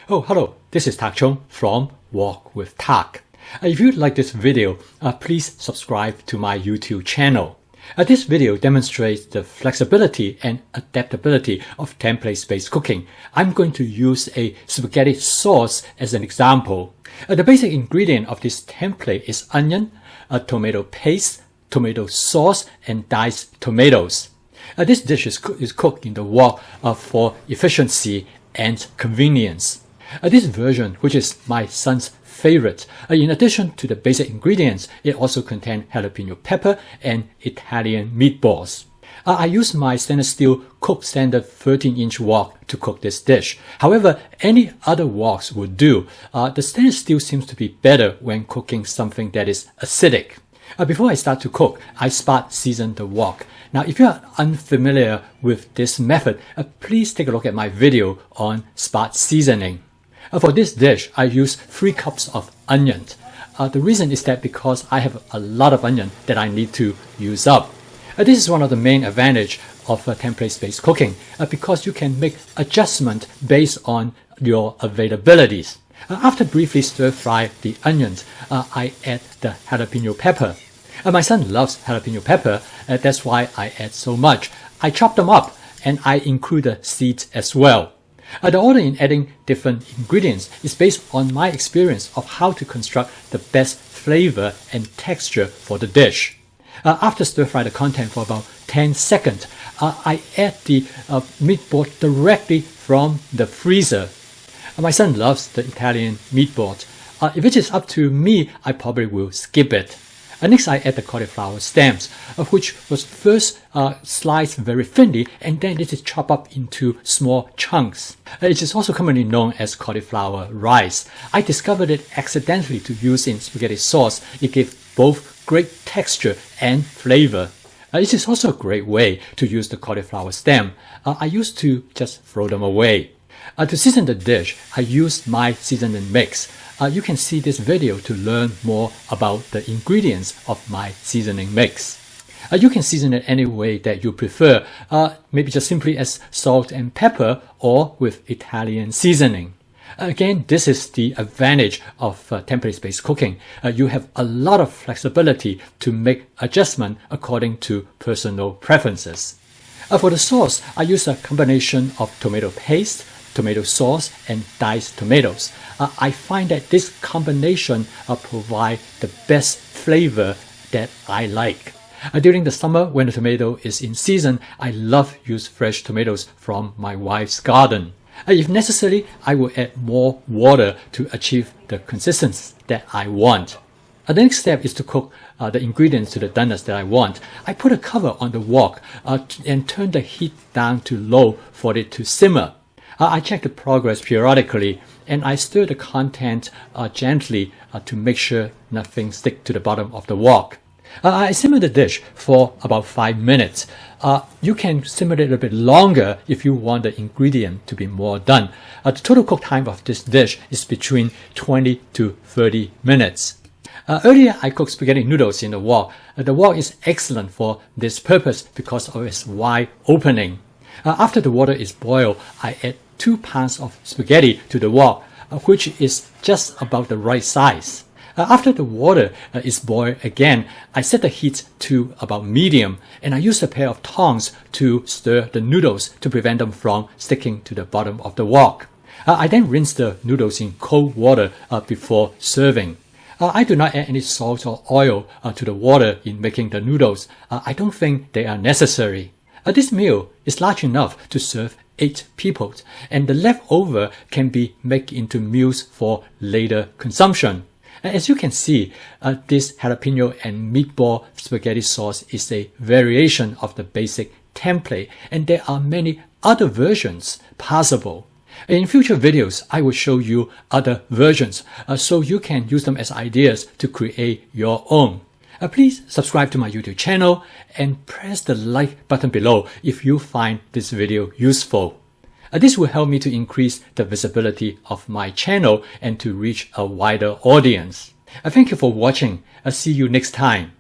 Oh, hello, this is Tak Chung from Walk with Tak. If you like this video, please subscribe to my YouTube channel. This video demonstrates the flexibility and adaptability of template-based cooking. I'm going to use a spaghetti sauce as an example. The basic ingredient of this template is onion, tomato paste, tomato sauce, and diced tomatoes. This dish is cooked in the wok for efficiency and convenience. This version, which is my son's favorite, in addition to the basic ingredients, it also contains jalapeno pepper and Italian meatballs. I use my stainless steel Cook Standard 13-inch wok to cook this dish. However, any other woks would do. The stainless steel seems to be better when cooking something that is acidic. Before I start to cook, I spot season the wok. Now, if you are unfamiliar with this method, please take a look at my video on spot seasoning. For this dish, I use 3 cups of onion. The reason is that because I have a lot of onion that I need to use up. This is one of the main advantages of template-based cooking because you can make adjustments based on your availabilities. After briefly stir-fry the onions, I add the jalapeno pepper. My son loves jalapeno pepper, that's why I add so much. I chop them up and I include the seeds as well. The order in adding different ingredients is based on my experience of how to construct the best flavor and texture for the dish. After stir-fry the content for about 10 seconds, I add the meatball directly from the freezer. My son loves the Italian meatballs. If it is up to me, I probably will skip it. Next, I add the cauliflower stems, which was first sliced very thinly, and then it is chopped up into small chunks. It is also commonly known as cauliflower rice. I discovered it accidentally to use in spaghetti sauce. It gave both great texture and flavor. It is also a great way to use the cauliflower stem. I used to just throw them away. To season the dish, I use my seasoning mix. You can see this video to learn more about the ingredients of my seasoning mix. You can season it any way that you prefer, maybe just simply as salt and pepper or with Italian seasoning. Again, this is the advantage of template-based cooking. You have a lot of flexibility to make adjustments according to personal preferences. For the sauce, I use a combination of tomato paste, tomato sauce, and diced tomatoes. I find that this combination provides the best flavor that I like. During the summer, when the tomato is in season, I love to use fresh tomatoes from my wife's garden. If necessary, I will add more water to achieve the consistency that I want. The next step is to cook the ingredients to the doneness that I want. I put a cover on the wok and turn the heat down to low for it to simmer. I check the progress periodically and I stir the content gently to make sure nothing sticks to the bottom of the wok. I simmer the dish for about 5 minutes. You can simmer it a little bit longer if you want the ingredient to be more done. The total cook time of this dish is between 20 to 30 minutes. Earlier, I cooked spaghetti noodles in the wok. The wok is excellent for this purpose because of its wide opening. After the water is boiled, I add 2 pounds of spaghetti to the wok, which is just about the right size. After the water is boiled again, I set the heat to about medium, and I use a pair of tongs to stir the noodles to prevent them from sticking to the bottom of the wok. I then rinse the noodles in cold water before serving. I do not add any salt or oil to the water in making the noodles. I don't think they are necessary. This meal is large enough to serve 8 people, and the leftover can be made into meals for later consumption. As you can see, this jalapeno and meatball spaghetti sauce is a variation of the basic template, and there are many other versions possible. In future videos, I will show you other versions so you can use them as ideas to create your own. Please subscribe to my YouTube channel and press the like button below if you find this video useful. This will help me to increase the visibility of my channel and to reach a wider audience. Thank you for watching. I'll see you next time.